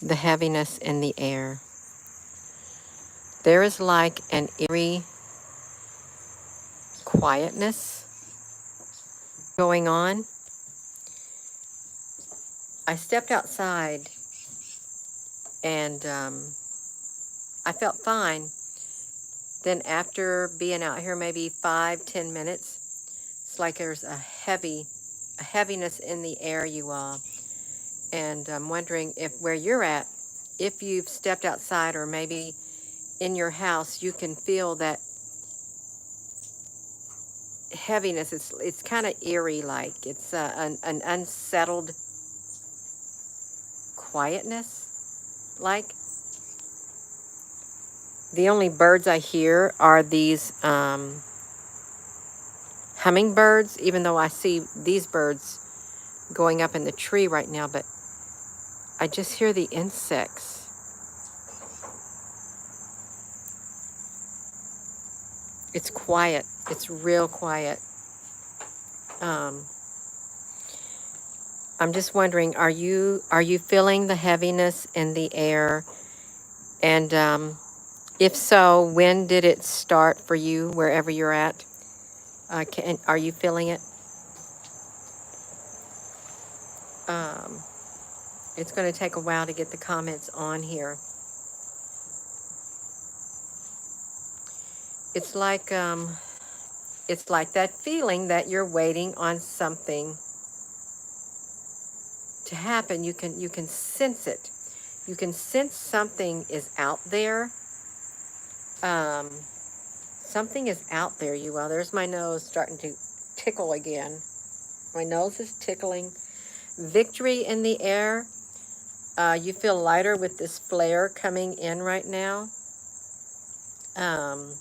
the heaviness in the air. There is like an eerie quietness going on. I stepped outside and I felt fine. Then after being out here maybe 5-10 minutes, it's like there's a heaviness in the air, you all. And I'm wondering if where you're at, if you've stepped outside or maybe in your house, you can feel that heaviness. It's kind of eerie, like it's an unsettled quietness. Like the only birds I hear are these hummingbirds, even though I see these birds going up in the tree right now, but I just hear the insects. It's quiet. It's real quiet. Um, I'm just wondering, are you feeling the heaviness in the air? And if so, when did it start for you, wherever you're at? Are you feeling it? Um, it's going to take a while to get the comments on here. It's like that feeling that you're waiting on something to happen. You can sense it. You can sense something is out there. Um, Something is out there, you all. There's my nose starting to tickle again. My nose is tickling. Victory in the air. You feel lighter with this flare coming in right now. Um,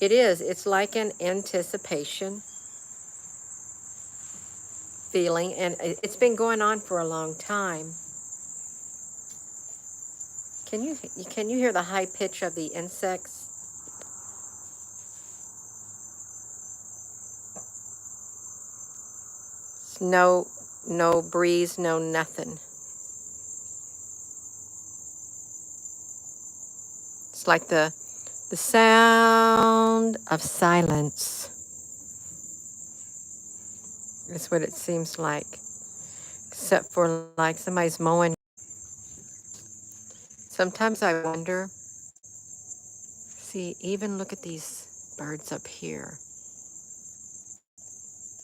it is. It's like an anticipation feeling, and it's been going on for a long time. Can you hear the high pitch of the insects? No breeze, no nothing. It's like the sound of silence. That's what it seems like. Except for like somebody's mowing. Sometimes I wonder, see, even look at these birds up here.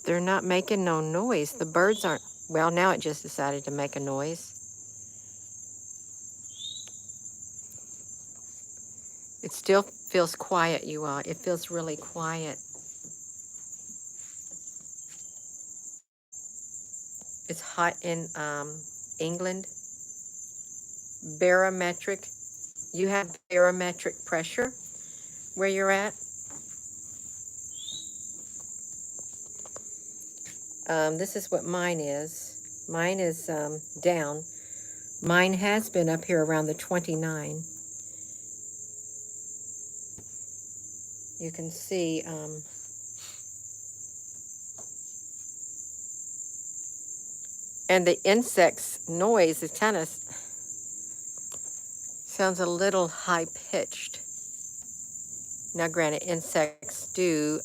They're not making no noise. The birds aren't, well, now it just decided to make a noise. It still feels quiet, you all. It feels really quiet. It's hot in England. Barometric. You have barometric pressure where you're at. This is what mine is. Mine is down. Mine has been up here around the 29. You can see and the insects noise, it kind of sounds a little high pitched. Now granted, insects do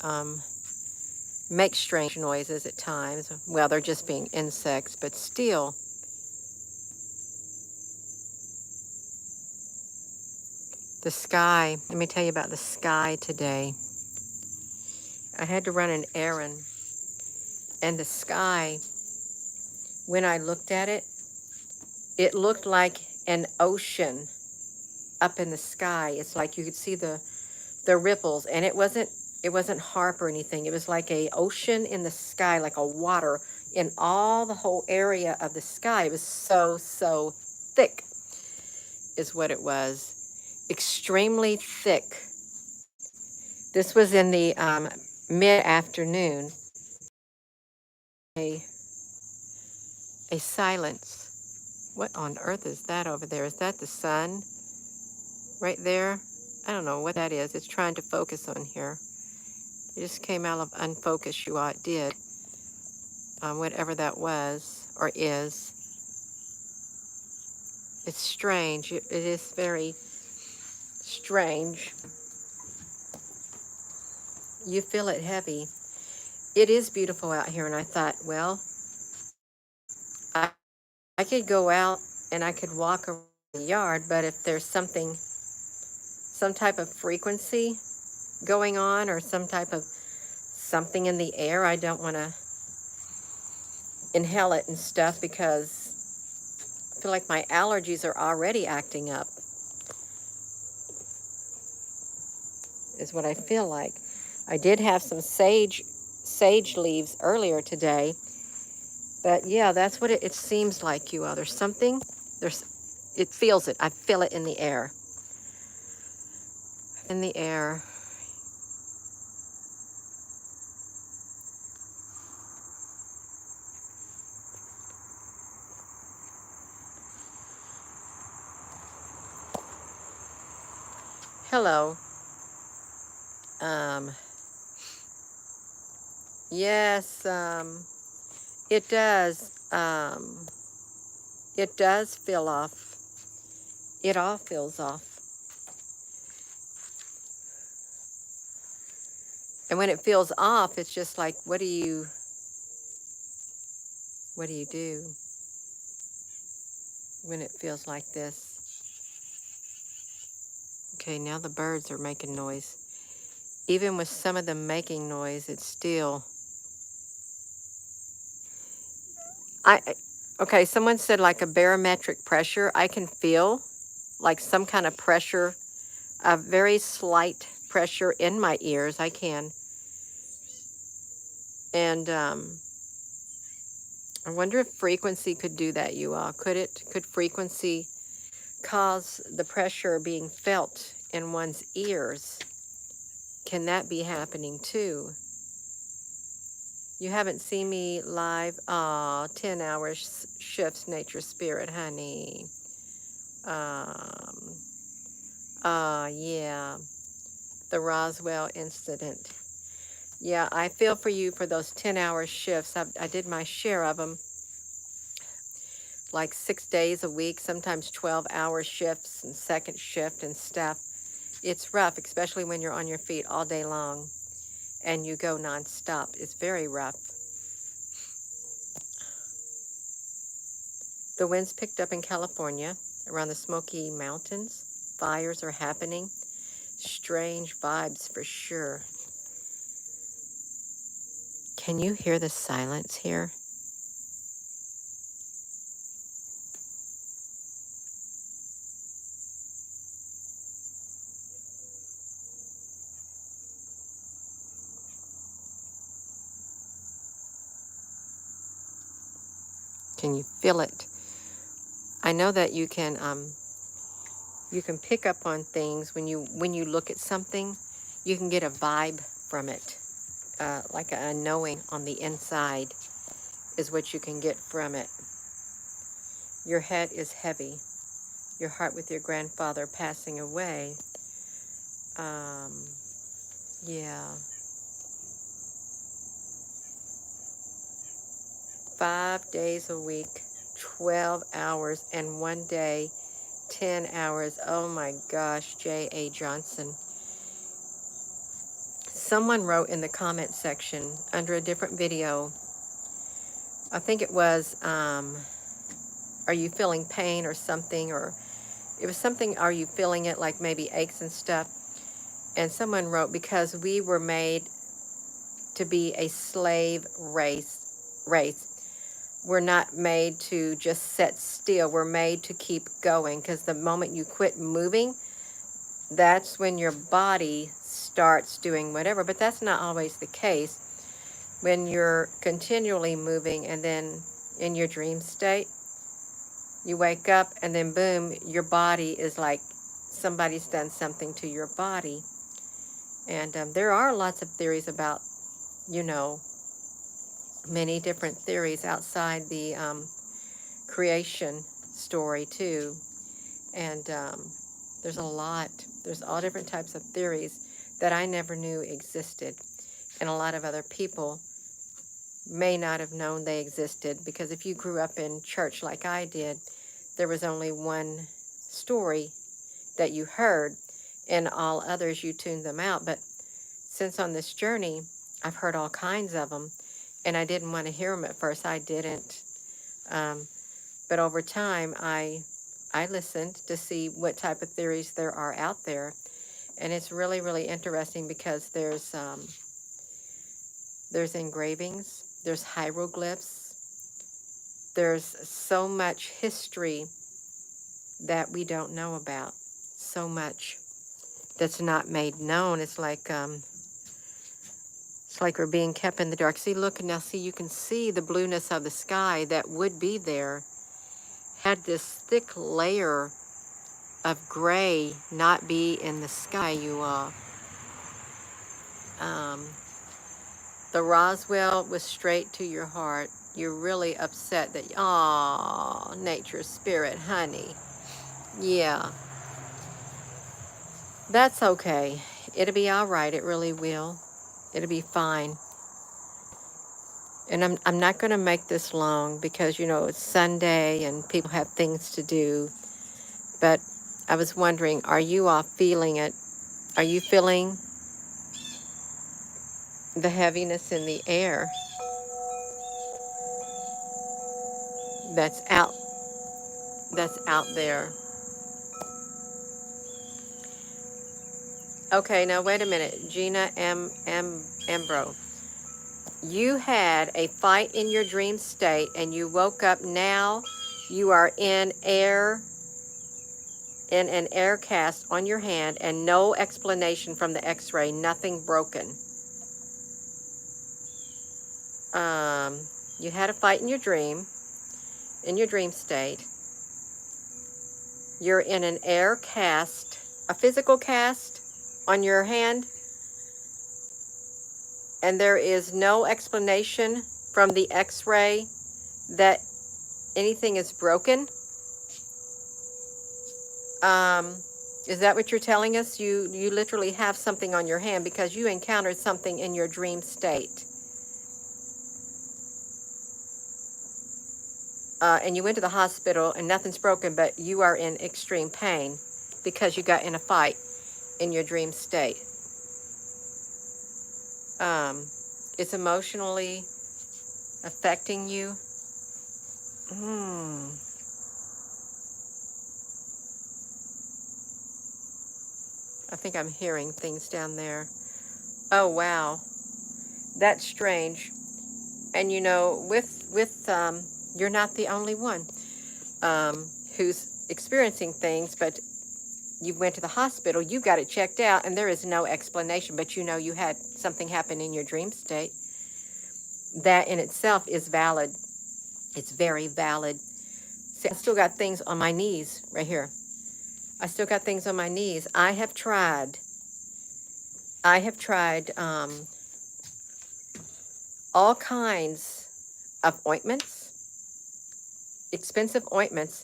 make strange noises at times. Well, they're just being insects, but still. The sky, let me tell you about the sky today. I had to run an errand, and the sky, when I looked at it, it looked like an ocean up in the sky. It's like you could see the ripples, and it wasn't harp or anything. It was like a ocean in the sky, like a water in all the whole area of the sky. It was so thick is what it was. Extremely thick. This was in the mid-afternoon. A silence. What on earth is that over there? Is that the sun right there? I don't know what that is. It's trying to focus on here. It just came out of unfocus, you all. It did. Whatever that was or is. It's strange. It is very strange. You feel it heavy. It is beautiful out here, and I thought, well, I could go out and I could walk around the yard, but if there's some type of frequency going on or some type of something in the air, I don't want to inhale it and stuff because I feel like my allergies are already acting up, is what I feel like. I did have some sage leaves earlier today, but yeah, that's what it seems like, you all. There's something, it feels it. I feel it in the air. In the air. Hello. Um, yes, it does. It does feel off. It all feels off. And when it feels off, it's just like, what do you do when it feels like this? Okay, now the birds are making noise. Even with some of them making noise, it's still, okay, someone said like a barometric pressure. I can feel like some kind of pressure, a very slight pressure in my ears. I can. And I wonder if frequency could do that, you all. Could frequency cause the pressure being felt in one's ears? Can that be happening too? You haven't seen me live? Aw, 10 hours shifts nature spirit, honey. Um, yeah, the Roswell incident. Yeah, I feel for you for those 10-hour shifts. I did my share of them, like 6 days a week, sometimes 12-hour shifts and second shift and stuff. It's rough, especially when you're on your feet all day long and you go nonstop. It's very rough. The winds picked up in California around the Smoky Mountains. Fires are happening. Strange vibes for sure. Can you hear the silence here? Can you feel it? I know that you can pick up on things when you look at something. You can get a vibe from it, like a knowing on the inside is what you can get from it. Your head is heavy. Your heart with your grandfather passing away. Yeah. 5 days a week, 12 hours, and one day, 10 hours. Oh my gosh, J.A. Johnson. Someone wrote in the comment section under a different video, I think it was, are you feeling pain or something? Or it was something, are you feeling it, like maybe aches and stuff? And someone wrote, because we were made to be a slave race. We're not made to just sit still. We're made to keep going, because the moment you quit moving, that's when your body starts doing whatever. But that's not always the case. When you're continually moving and then in your dream state, you wake up and then boom, your body is like somebody's done something to your body. And there are lots of theories about, you know, many different theories outside the creation story too. And there's all different types of theories that I never knew existed. And a lot of other people may not have known they existed, because if you grew up in church like I did, there was only one story that you heard, and all others you tuned them out. But since on this journey, I've heard all kinds of them, and I didn't want to hear them at first. I didn't. But over time, I listened to see what type of theories there are out there. And it's really, really interesting because there's engravings, there's hieroglyphs, there's so much history that we don't know about, so much that's not made known. It's like we're being kept in the dark. See, look, now see, you can see the blueness of the sky that would be there had this thick layer of gray not be in the sky, you all. The Roswell was straight to your heart. You're really upset that, oh, nature spirit, honey. Yeah, that's okay. It'll be all right. It really will. It'll be fine. And I'm not going to make this long because, you know, it's Sunday and people have things to do. But I was wondering, are you all feeling it? Are you feeling the heaviness in the air that's out there? Okay, now wait a minute. Gina Ambro. You had a fight in your dream state and you woke up. Now you are in an air cast on your hand and no explanation from the x-ray, nothing broken. You had a fight in your dream state. You're in an air cast, a physical cast on your hand, and there is no explanation from the x-ray that anything is broken. Is that what you're telling us? You literally have something on your hand because you encountered something in your dream state. And you went to the hospital and nothing's broken, but you are in extreme pain because you got in a fight in your dream state. It's emotionally affecting you. I think I'm hearing things down there. Oh, wow. That's strange. And you know, you're not the only one who's experiencing things, but you went to the hospital, you got it checked out, and there is no explanation, but you know you had something happen in your dream state. That in itself is valid. It's very valid. See, I still got things on my knees right here. I still got things on my knees. I have tried all kinds of ointments, expensive ointments,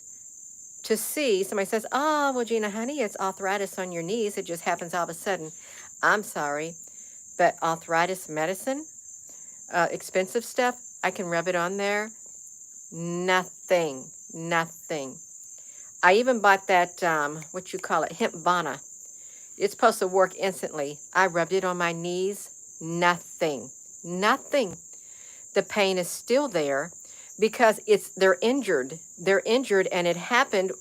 to see. Somebody says, oh, well, Gina, honey, it's arthritis on your knees. It just happens all of a sudden. I'm sorry, but arthritis medicine, expensive stuff, I can rub it on there. Nothing. I even bought that, what you call it, hemp vana. It's supposed to work instantly. I rubbed it on my knees. Nothing. The pain is still there because they're injured. They're injured, and it happened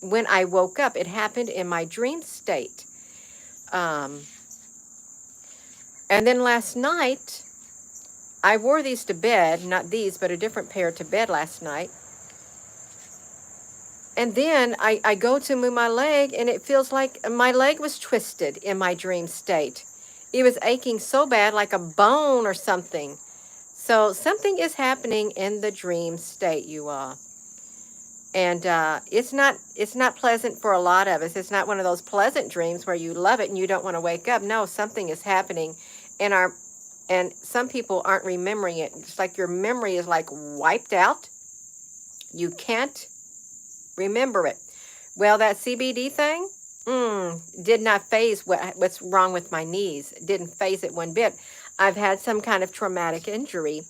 when I woke up. It happened in my dream state. And then last night, I wore these to bed, not these, but a different pair to bed last night. And then I go to move my leg, and it feels like my leg was twisted in my dream state. It was aching so bad, like a bone or something. So something is happening in the dream state, you all. And it's not pleasant for a lot of us. It's not one of those pleasant dreams where you love it and you don't want to wake up. No, something is happening and some people aren't remembering it. It's like your memory is like wiped out. You can't remember it. Well, that CBD thing did not phase what's wrong with my knees. It didn't phase it one bit. I've had some kind of traumatic injury,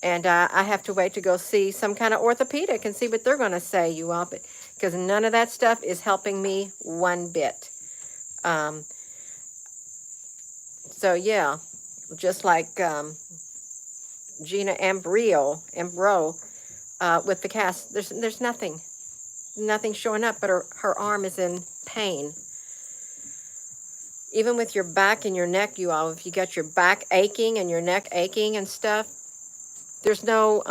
and I have to wait to go see some kind of orthopedic and see what they're going to say, you all. But because none of that stuff is helping me one bit. Um, so yeah, just like Gina Ambro with the cast, there's nothing showing up, but her arm is in pain. Even with your back and your neck, you all, if you got your back aching and your neck aching and stuff, there's no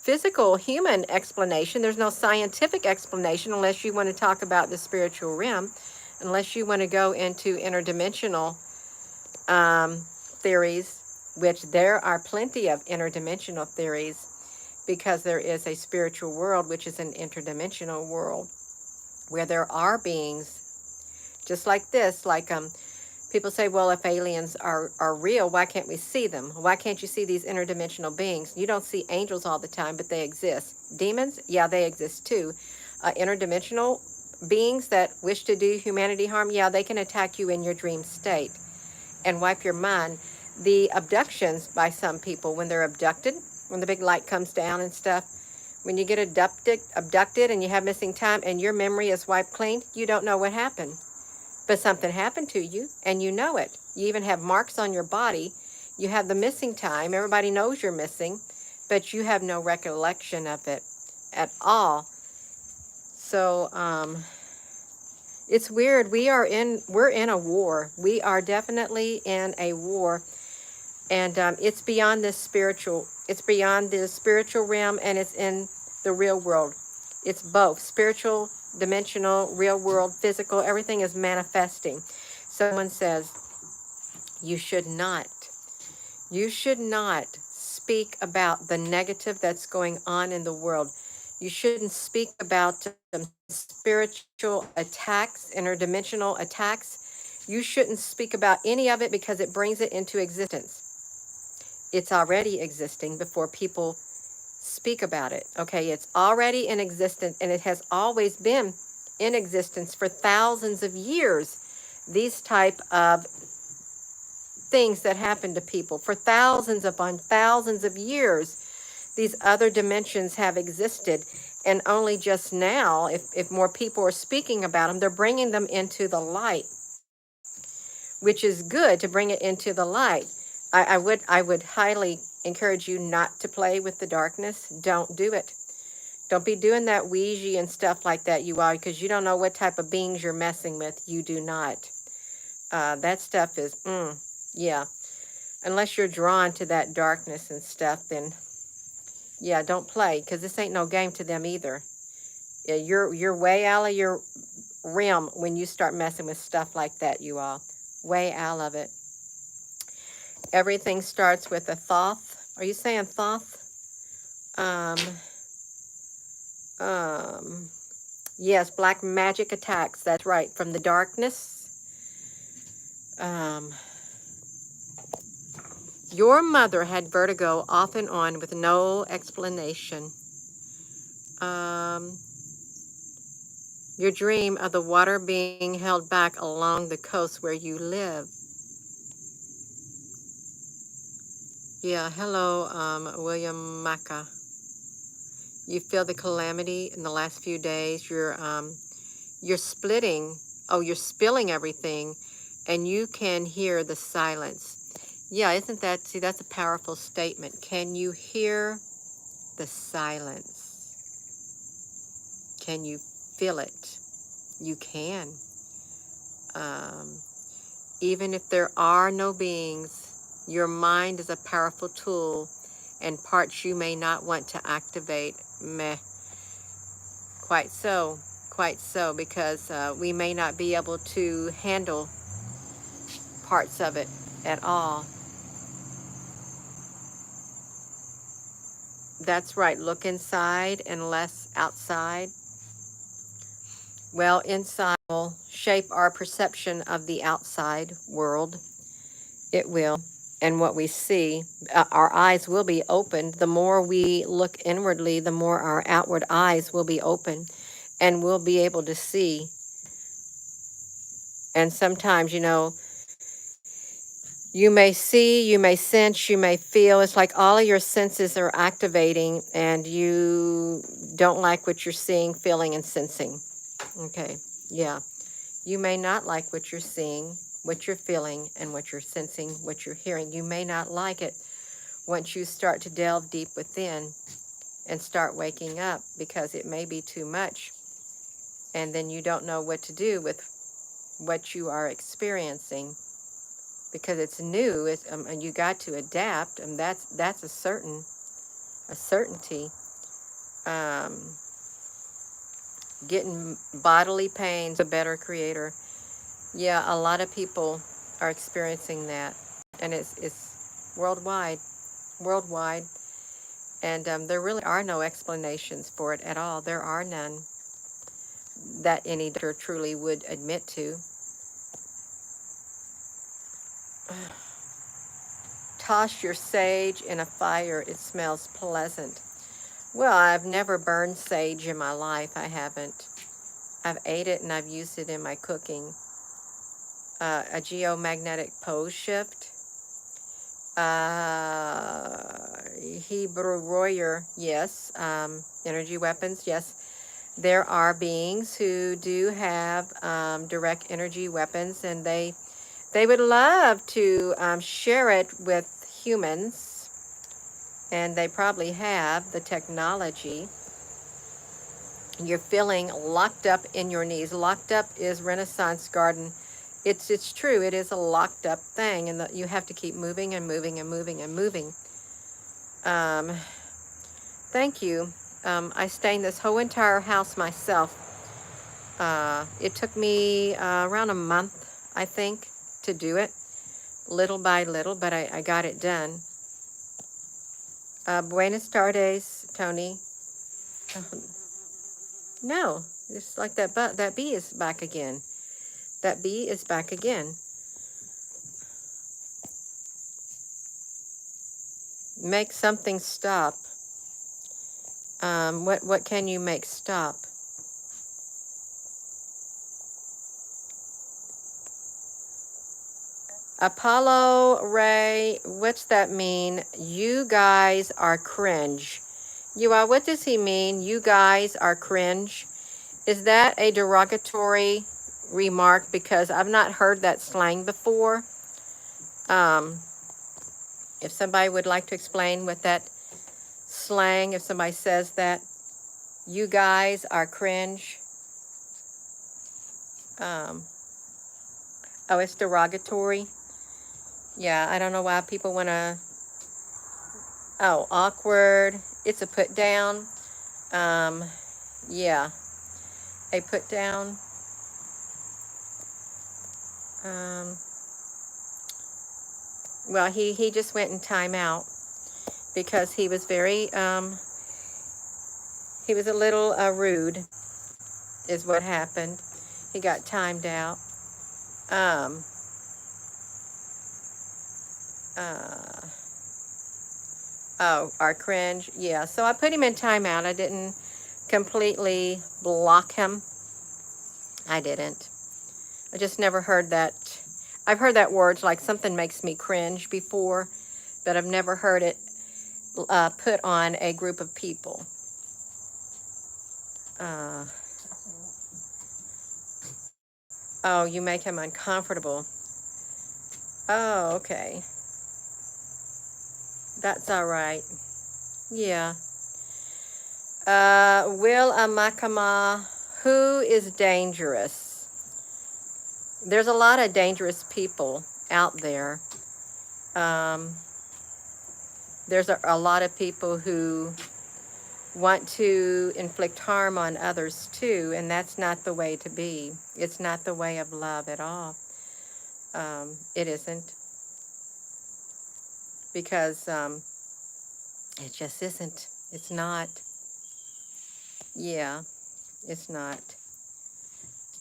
physical human explanation. There's no scientific explanation unless you want to talk about the spiritual realm, unless you want to go into interdimensional theories, which there are plenty of interdimensional theories, because there is a spiritual world, which is an interdimensional world, where there are beings just like this. Like people say, well, if aliens are real, why can't we see them? Why can't you see these interdimensional beings? You don't see angels all the time, but they exist. Demons, yeah, they exist too. Interdimensional beings that wish to do humanity harm, yeah, they can attack you in your dream state and wipe your mind. The abductions by some people, when they're abducted, when the big light comes down and stuff, when you get abducted and you have missing time and your memory is wiped clean, you don't know what happened. But something happened to you and you know it. You even have marks on your body. You have the missing time. Everybody knows you're missing, but you have no recollection of it at all. So it's weird. We're in a war. We are definitely in a war. And it's beyond this spiritual. It's beyond the spiritual realm, and it's in the real world. It's both spiritual, dimensional, real world, physical. Everything is manifesting. Someone says, you should not speak about the negative that's going on in the world. You shouldn't speak about spiritual attacks, interdimensional attacks. You shouldn't speak about any of it because it brings it into existence. It's already existing before people speak about it. Okay, it's already in existence, and it has always been in existence for thousands of years. These type of things that happen to people for thousands upon thousands of years, these other dimensions have existed, and only just now, if more people are speaking about them, they're bringing them into the light, which is good to bring it into the light. I would highly encourage you not to play with the darkness. Don't do it. Don't be doing that Ouija and stuff like that, you all, because you don't know what type of beings you're messing with. You do not. That stuff is, yeah. Unless you're drawn to that darkness and stuff, then, yeah, don't play, because this ain't no game to them either. Yeah, you're way out of your realm when you start messing with stuff like that, you all. Way out of it. Everything starts with a thoth. Are you saying thoth? Yes, black magic attacks. That's right. From the darkness. Your mother had vertigo off and on with no explanation. Your dream of the water being held back along the coast where you live. Yeah, hello, William Maka. You feel the calamity in the last few days. You're splitting. Oh, you're spilling everything, and you can hear the silence. Yeah, isn't that, see, that's a powerful statement. Can you hear the silence? Can you feel it? You can. Even if there are no beings, your mind is a powerful tool, and parts you may not want to activate. Meh. Quite so, because we may not be able to handle parts of it at all. That's right, look inside and less outside. Well, inside will shape our perception of the outside world. It will. And what we see, our eyes will be opened. The more we look inwardly, the more our outward eyes will be open, and we'll be able to see. And sometimes, You may see, you may sense, you may feel. It's like all of your senses are activating and you don't like what you're seeing, feeling, and sensing. Okay, yeah. You may not like what you're seeing, what you're feeling, and what you're sensing, what you're hearing. You may not like it once you start to delve deep within and start waking up, because it may be too much. And then you don't know what to do with what you are experiencing, because it's new, and you got to adapt, and that's a certainty. Um, Getting bodily pains, a better creator. Yeah, a lot of people are experiencing that, and it's worldwide, and there really are no explanations for it at all. There are none that any doctor truly would admit to. Toss your sage in a fire, it smells pleasant. Well, I've never burned sage in my life. I haven't. I've ate it and I've used it in my cooking. A geomagnetic pose shift. Hebrew warrior, yes. Energy weapons, yes. There are beings who do have direct energy weapons, and they would love to share it with humans, and they probably have the technology. You're feeling locked up in your knees. Locked up is Renaissance garden. It's true. It is a locked up thing, and you have to keep moving and moving and moving and moving. Um, Thank you. I stained this whole entire house myself. It took me around a month, I think, to do it, little by little, but I got it done. Buenas tardes, Tony. No, it's like that bee is back again. That bee is back again. Make something stop. What can you make stop? Apollo Ray, what's that mean? You guys are cringe. What does he mean? You guys are cringe. Is that a derogatory remark? Because I've not heard that slang before. Um, if somebody would like to explain what that slang, if somebody says that, you guys are cringe. Um, oh, it's derogatory. Yeah, I don't know why people want to. Oh, awkward. It's a put down. Yeah, a put down. Um, well, he just went in timeout because he was he was a little rude, is what happened. He got timed out. Um, oh, our cringe. Yeah, so I put him in timeout. I didn't completely block him. I didn't. I just never heard that. I've heard that word, like something makes me cringe before, but I've never heard it put on a group of people. Oh, you make him uncomfortable. Oh, okay. That's all right. Yeah. Will Amakama, who is dangerous? There's a lot of dangerous people out there. There's a lot of people who want to inflict harm on others too, and that's not the way to be. It's not the way of love at all. It isn't, because it just isn't. It's not. Yeah, it's not.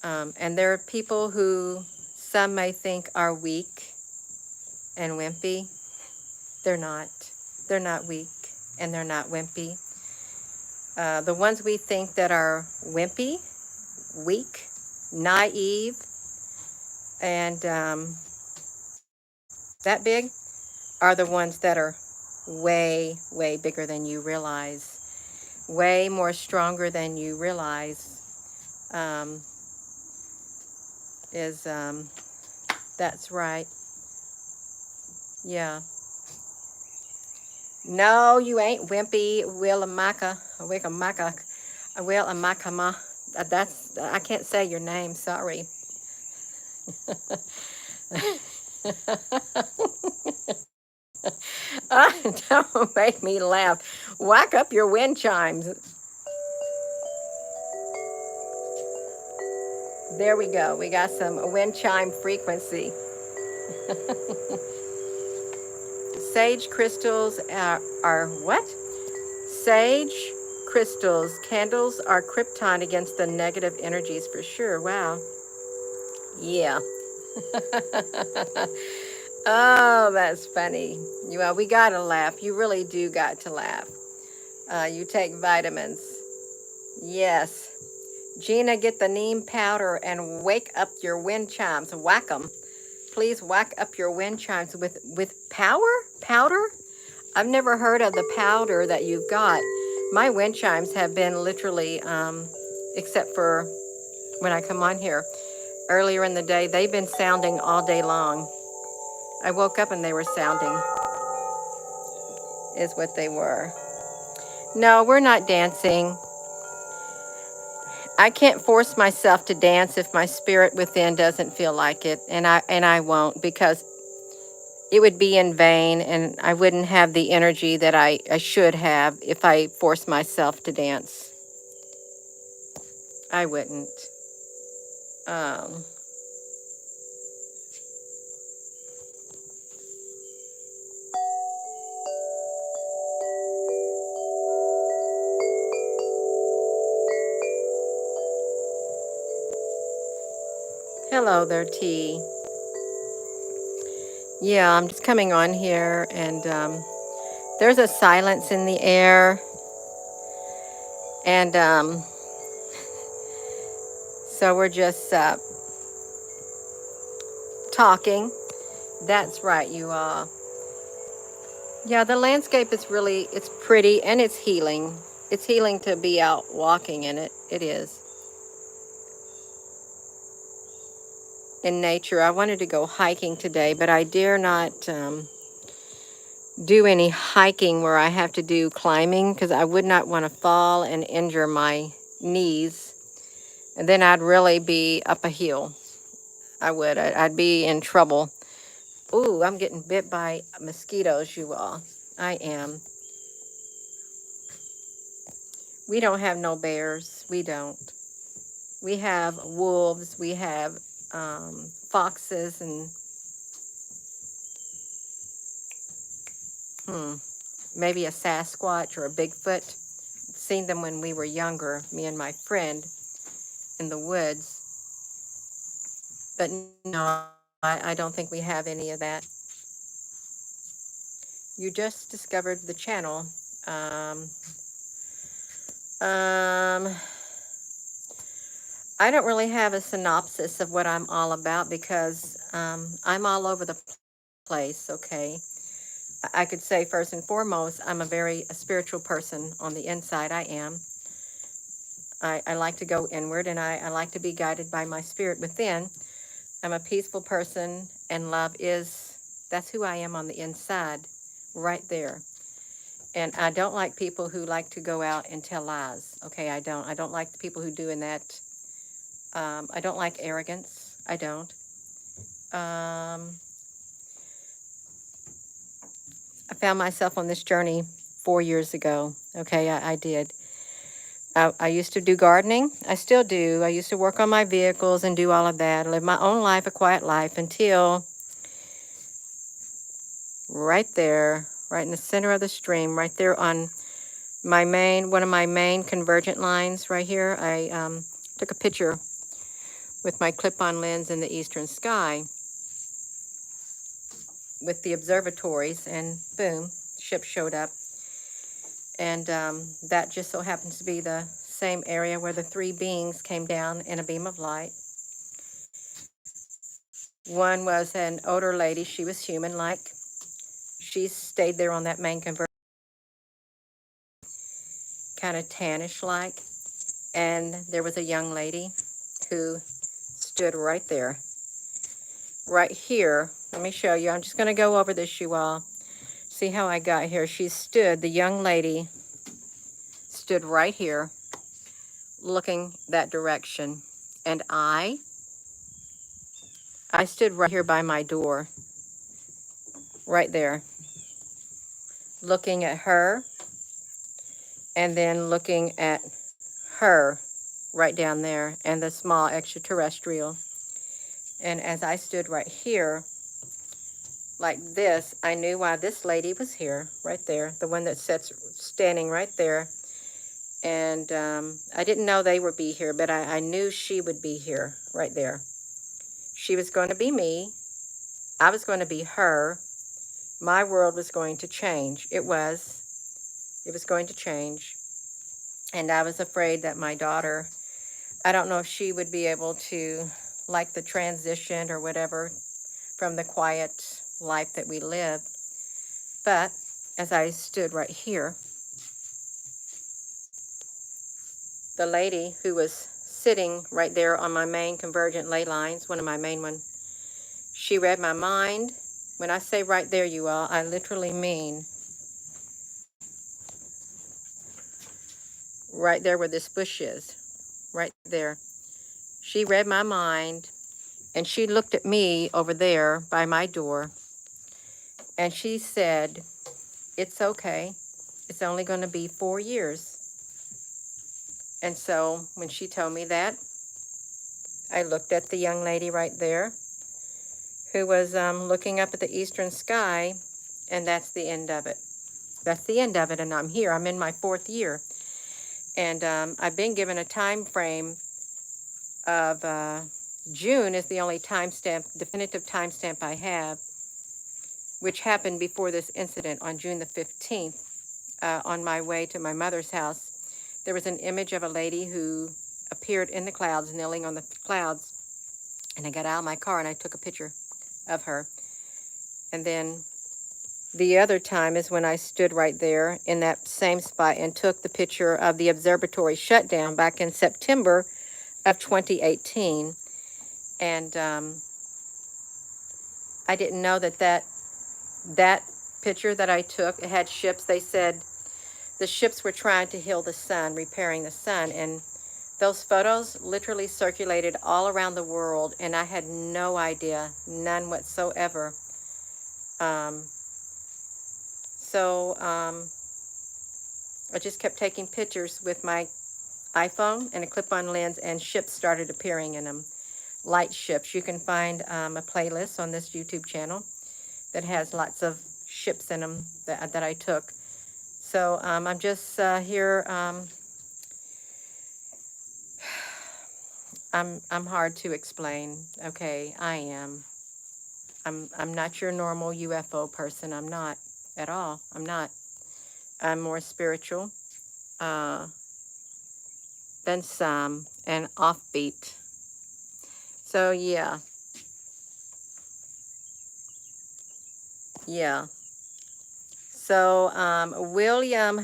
And there are people who some may think are weak and wimpy. They're not. They're not weak and they're not wimpy. The ones we think that are wimpy, weak, naive, and that big, are the ones that are way, way bigger than you realize, way more stronger than you realize. Um, is That's right. Yeah. No, you ain't wimpy, Willamaka, Wickamaka, Willamakama. That's, I can't say your name, sorry. Don't make me laugh. Whack up your wind chimes. There we go. We got some wind chime frequency. Sage crystals are what? Sage crystals, candles are krypton against the negative energies for sure. Wow. Yeah. Oh, that's funny. Well, we gotta laugh. You really do got to laugh. You take vitamins. Yes. Gina, get the neem powder and wake up your wind chimes. Whack them. Please whack up your wind chimes with powder. I've never heard of the powder that you've got. My wind chimes have been literally, except for when I come on here earlier in the day, they've been sounding all day long. I woke up and they were sounding, is what they were. No, we're not dancing. I can't force myself to dance if my spirit within doesn't feel like it, and I won't, because it would be in vain, and I wouldn't have the energy that I should have if I forced myself to dance. I wouldn't. Um, Hello there, T. Yeah, I'm just coming on here, and there's a silence in the air, and so we're just talking. That's right, you all. Yeah, the landscape is really, it's pretty and it's healing. It's healing to be out walking in it. It is. In nature. I wanted to go hiking today, but I dare not do any hiking where I have to do climbing, because I would not want to fall and injure my knees. And then I'd really be up a hill. I would. I'd be in trouble. Ooh, I'm getting bit by mosquitoes, you all. I am. We don't have no bears. We don't. We have wolves. We have foxes and maybe a Sasquatch or a Bigfoot. Seen them when we were younger, me and my friend, in the woods. But no, I don't think we have any of that. You just discovered the channel. Um, um, I don't really have a synopsis of what I'm all about, because I'm all over the place, okay? I could say first and foremost, I'm a spiritual person on the inside. I am. I like to go inward, and I like to be guided by my spirit within. I'm a peaceful person, and that's who I am on the inside, right there. And I don't like people who like to go out and tell lies. Okay, I don't. I don't like the people who doing that. I don't like arrogance. I don't. Um, I found myself on this journey 4 years ago. Okay, I did. I used to do gardening. I still do. I used to work on my vehicles and do all of that. Live my own life, a quiet life, until right there, right in the center of the stream, right there on one of my main convergent lines right here. I took a picture with my clip-on lens in the eastern sky with the observatories, and boom, ship showed up. And that just so happens to be the same area where the three beings came down in a beam of light. One was an older lady. She was human-like. She stayed there on that main conversion, kind of tannish-like. And there was a young lady who stood right there, right here. Let me show you. I'm just going to go over this, you all. See how I got here. The young lady stood right here, looking that direction. And I stood right here by my door, right there, looking at her, and then looking at her right down there, and the small extraterrestrial. And as I stood right here, like this, I knew why this lady was here, right there, the one that standing right there. And I didn't know they would be here, but I knew she would be here, right there. She was going to be me. I was going to be her. My world was going to change. It was going to change. And I was afraid that my daughter, I don't know if she would be able to like the transition or whatever from the quiet life that we lived. But as I stood right here, the lady who was sitting right there on my main convergent ley lines, one of my main ones, she read my mind. When I say right there, you all, I literally mean right there where this bush is, right there. She read my mind, and she looked at me over there by my door, and she said, "It's okay. It's only going to be 4 years." And so when she told me that, I looked at the young lady right there who was looking up at the eastern sky, and that's the end of it. That's the end of it, and I'm here. I'm in my 4th year. And I've been given a time frame of June is the only definitive timestamp I have, which happened before this incident on June the 15th. On my way to my mother's house, there was an image of a lady who appeared in the clouds, kneeling on the clouds. And I got out of my car and I took a picture of her. And then the other time is when I stood right there in that same spot and took the picture of the observatory shutdown back in September of 2018. And I didn't know that picture that I took, it had ships. They said the ships were trying to heal the sun, repairing the sun. And those photos literally circulated all around the world, and I had no idea, none whatsoever. I just kept taking pictures with my iPhone and a clip-on lens, and ships started appearing in them, light ships. You can find a playlist on this YouTube channel that has lots of ships in them that I took. So I'm just here. I'm hard to explain. Okay, I am. I'm not your normal UFO person. I'm not at all. I'm not. I'm more spiritual than some, and offbeat. So yeah. So William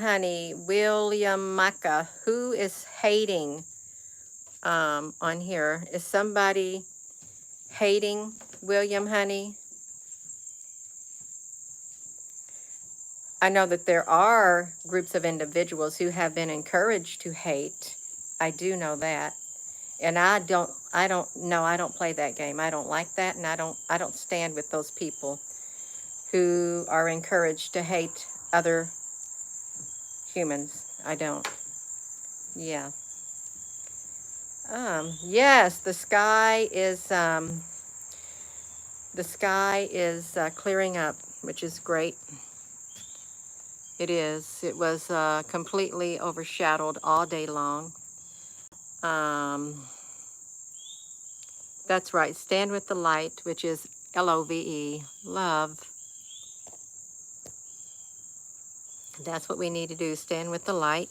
Maka, who is hating on here? Is somebody hating William, honey? I know that there are groups of individuals who have been encouraged to hate. I do know that. And I don't play that game. I don't like that, and I don't stand with those people who are encouraged to hate other humans. I don't. Yeah. Yes, the sky is clearing up, which is great. It is. It was completely overshadowed all day long. That's right. Stand with the light, which is LOVE, love. That's what we need to do. Stand with the light.